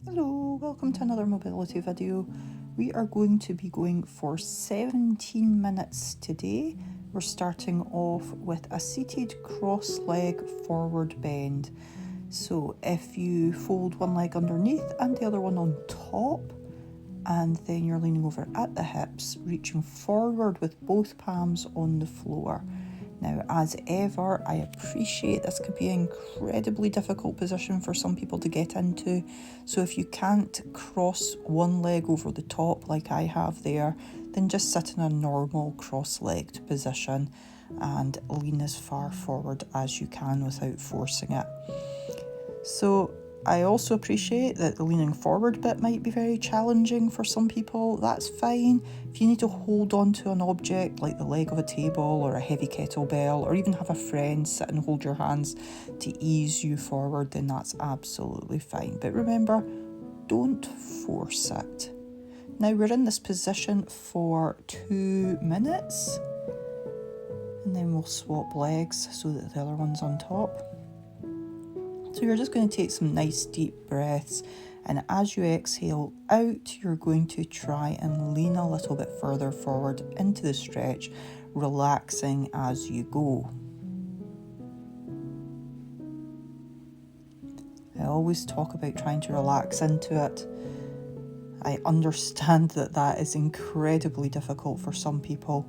Hello, welcome to another mobility video. We are going to be going for 17 minutes today. We're starting off with a seated cross-leg forward bend. So if you fold one leg underneath and the other one on top, and then you're leaning over at the hips, reaching forward with both palms on the floor. Now, as ever, I appreciate this could be an incredibly difficult position for some people to get into. So if you can't cross one leg over the top like I have there, then just sit in a normal cross-legged position and lean as far forward as you can without forcing it. So I also appreciate that the leaning forward bit might be very challenging for some people. That's fine. If you need to hold on to an object like the leg of a table or a heavy kettlebell, or even have a friend sit and hold your hands to ease you forward, then that's absolutely fine. But remember, don't force it. Now we're in this position for 2 minutes, and then we'll swap legs so that the other one's on top. So you're just going to take some nice deep breaths, and as you exhale out, you're going to try and lean a little bit further forward into the stretch, relaxing as you go. I always talk about trying to relax into it. I understand that is incredibly difficult for some people.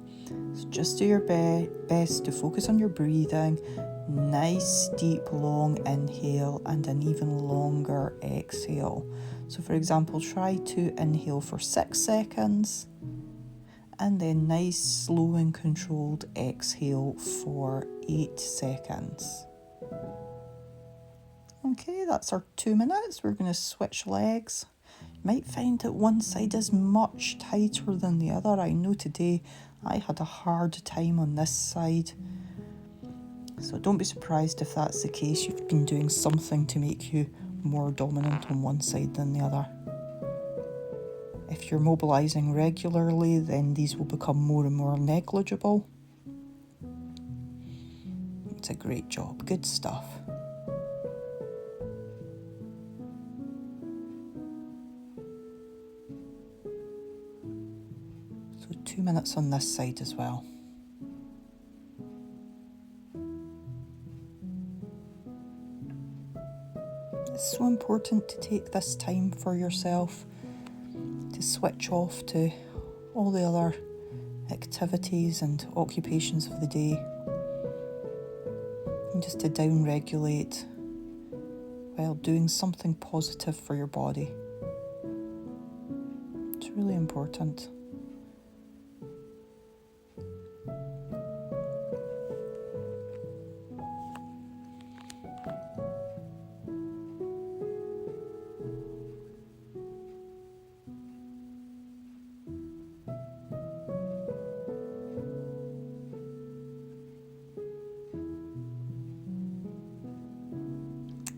So just do your best to focus on your breathing. Nice, deep, long inhale and an even longer exhale. So for example, try to inhale for 6 seconds and then nice, slow and controlled exhale for 8 seconds. Okay, that's our 2 minutes. We're going to switch legs. You might find that one side is much tighter than the other. I know today I had a hard time on this side. So don't be surprised if that's the case. You've been doing something to make you more dominant on one side than the other. If you're mobilising regularly, then these will become more and more negligible. It's a great job. Good stuff. So 2 minutes on this side as well. It's so important to take this time for yourself, to switch off to all the other activities and occupations of the day, and just to down-regulate while doing something positive for your body. It's really important.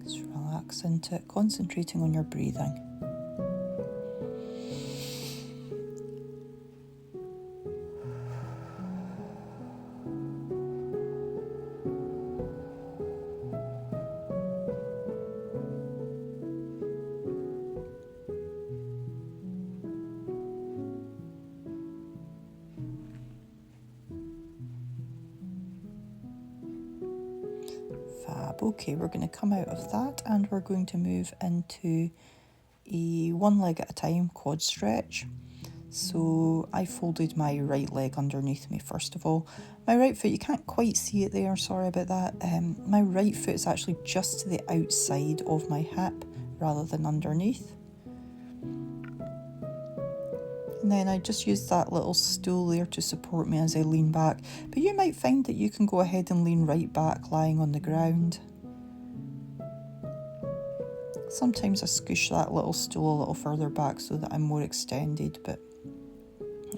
Just relax into it, concentrating on your breathing. Fab. Okay, we're going to come out of that and we're going to move into a one leg at a time quad stretch. So I folded my right leg underneath me first of all. My right foot, you can't quite see it there, sorry about that. My right foot is actually just to the outside of my hip rather than underneath. And then I just use that little stool there to support me as I lean back. But you might find that you can go ahead and lean right back lying on the ground. Sometimes I scoosh that little stool a little further back so that I'm more extended, but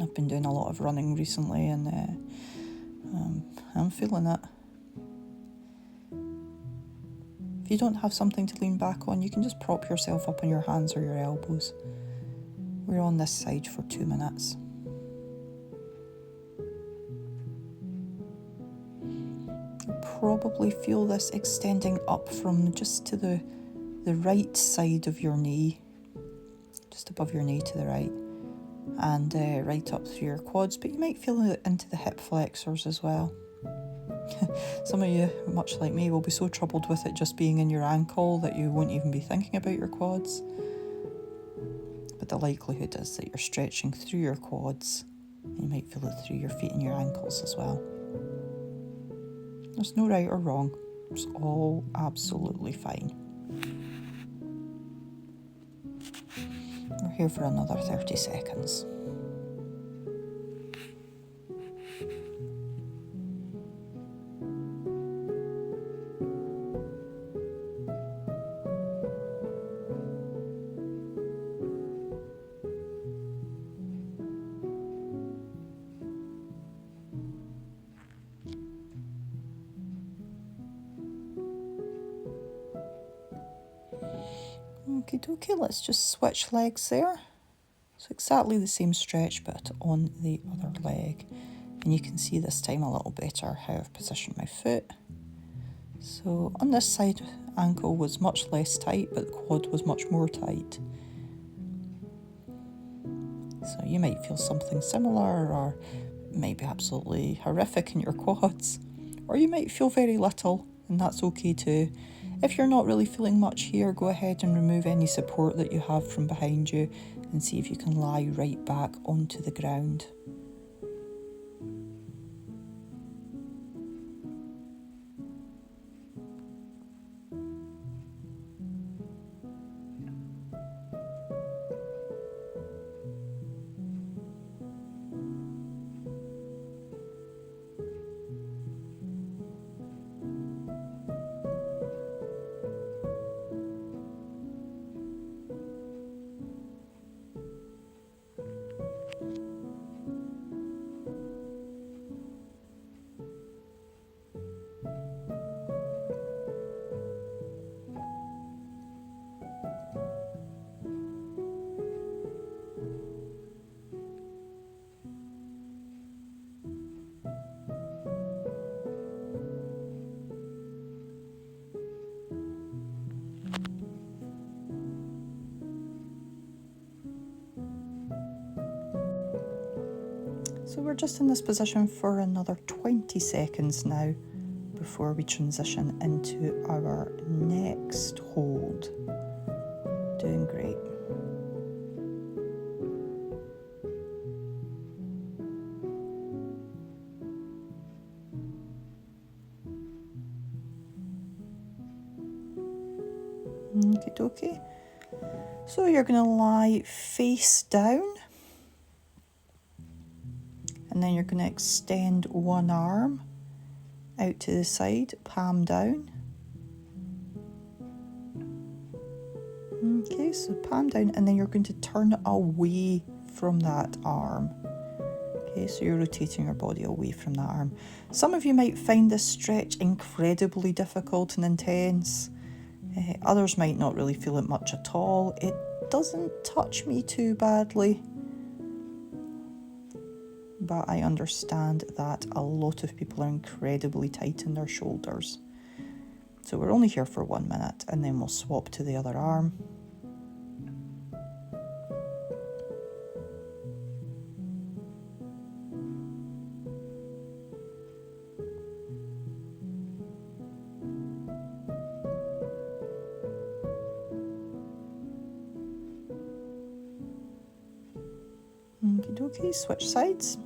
I've been doing a lot of running recently and I'm feeling it. If you don't have something to lean back on, you can just prop yourself up on your hands or your elbows. We're on this side for 2 minutes. You'll probably feel this extending up from just to the right side of your knee. just above your knee to the right, and right up through your quads, but you might feel it into the hip flexors as well. Some of you, much like me, will be so troubled with it just being in your ankle that you won't even be thinking about your quads. But the likelihood is that you're stretching through your quads, and you might feel it through your feet and your ankles as well. There's no right or wrong. It's all absolutely fine. We're here for another 30 seconds. Okie dokie, let's just switch legs there. So exactly the same stretch, but on the other leg. And you can see this time a little better how I've positioned my foot. So on this side, ankle was much less tight, but the quad was much more tight. So you might feel something similar, or it might be absolutely horrific in your quads, or you might feel very little, and that's okay too. If you're not really feeling much here, go ahead and remove any support that you have from behind you and see if you can lie right back onto the ground. So we're just in this position for another 20 seconds now before we transition into our next hold. Doing great. Okie dokie. So you're going to lie face down, and then you're going to extend one arm out to the side, palm down. Okay, so palm down, and then you're going to turn away from that arm. Okay, so you're rotating your body away from that arm. Some of you might find this stretch incredibly difficult and intense. Others might not really feel it much at all. It doesn't touch me too badly, but I understand that a lot of people are incredibly tight in their shoulders. So we're only here for 1 minute, and then we'll swap to the other arm. Okie dokie, switch sides.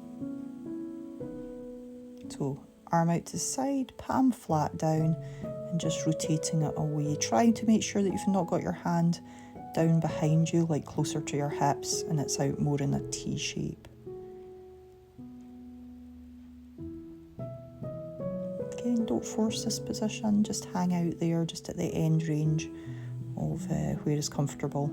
So arm out to the side, palm flat down, and just rotating it away. Trying to make sure that you've not got your hand down behind you, like closer to your hips, and it's out more in a T shape. Again, don't force this position, just hang out there, just at the end range of where is comfortable.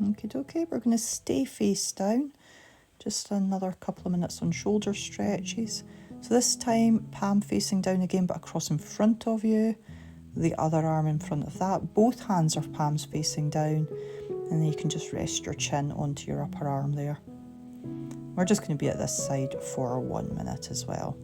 Okay, we're going to stay face down. Just another couple of minutes on shoulder stretches. So this time, palm facing down again, but across in front of you. The other arm in front of that. Both hands are palms facing down. And then you can just rest your chin onto your upper arm there. We're just going to be at this side for 1 minute as well.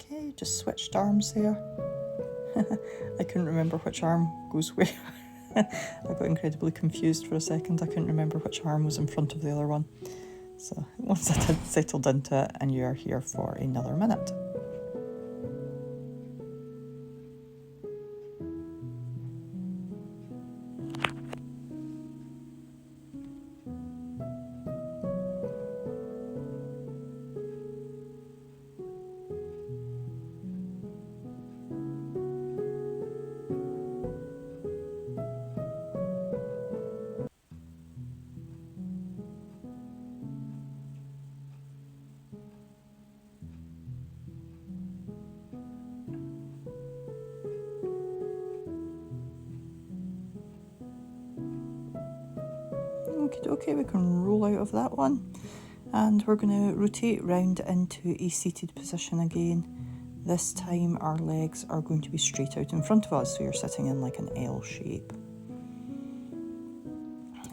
Okay, just switched arms there. I couldn't remember which arm goes where. I got incredibly confused for a second. I couldn't remember which arm was in front of the other one. So once I had settled into it, and you're here for another minute. Okay, we can roll out of that one. And we're going to rotate round into a seated position again. This time our legs are going to be straight out in front of us, so you're sitting in like an L shape.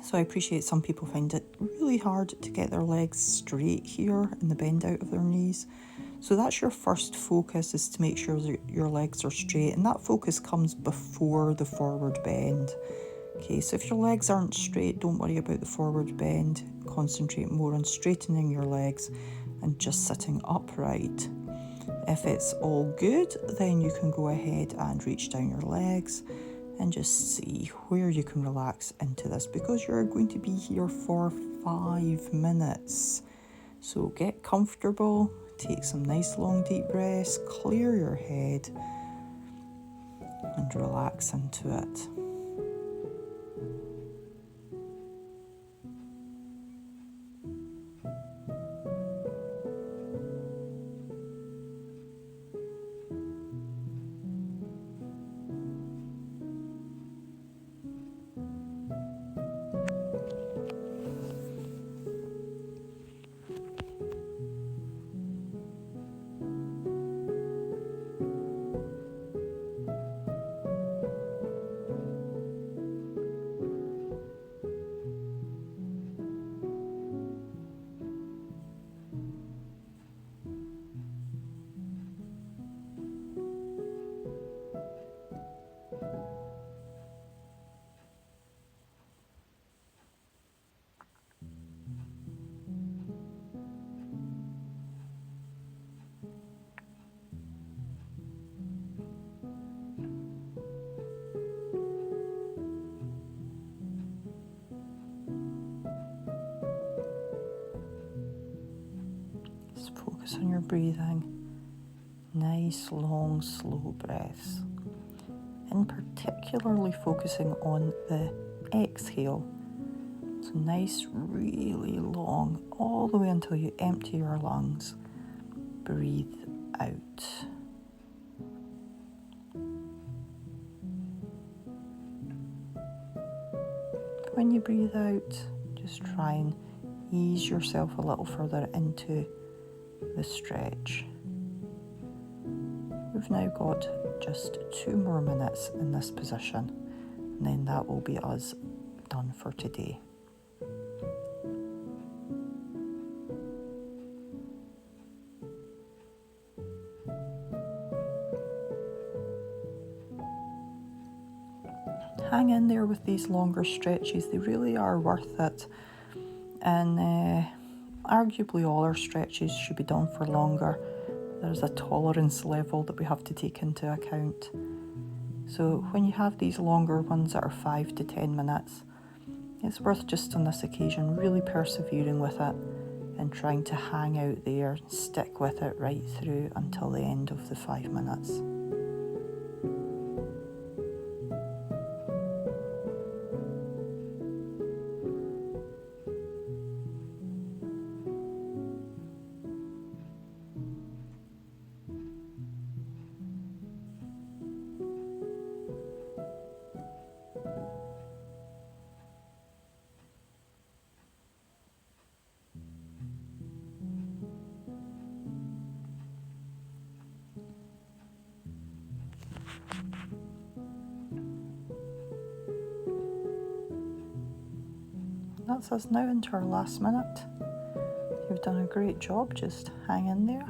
So I appreciate some people find it really hard to get their legs straight here in the bend out of their knees. So that's your first focus, is to make sure that your legs are straight, and that focus comes before the forward bend. Okay, so if your legs aren't straight, don't worry about the forward bend. Concentrate more on straightening your legs and just sitting upright. If it's all good, then you can go ahead and reach down your legs and just see where you can relax into this, because you're going to be here for 5 minutes. So get comfortable, take some nice long deep breaths, clear your head and relax into it. Just focus on your breathing. Nice, long, slow breaths. And particularly focusing on the exhale. So nice, really long, all the way until you empty your lungs. Breathe out. When you breathe out, just try and ease yourself a little further into the stretch. We've now got just 2 more minutes in this position, and then that will be us done for today. hang in there with these longer stretches. They really are worth it. And arguably all our stretches should be done for longer. There's a tolerance level that we have to take into account. So when you have these longer ones that are 5 to 10 minutes, it's worth just on this occasion really persevering with it and trying to hang out there, stick with it right through until the end of the 5 minutes. That's us now into our last minute. You've done a great job, just hang in there.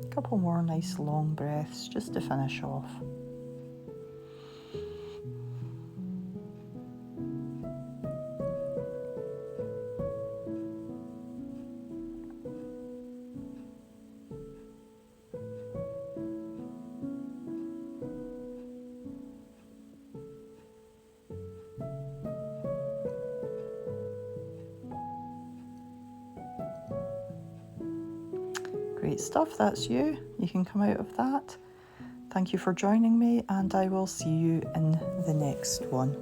A couple more nice long breaths just to finish off. Great stuff, that's you. You can come out of that. Thank you for joining me, and I will see you in the next one.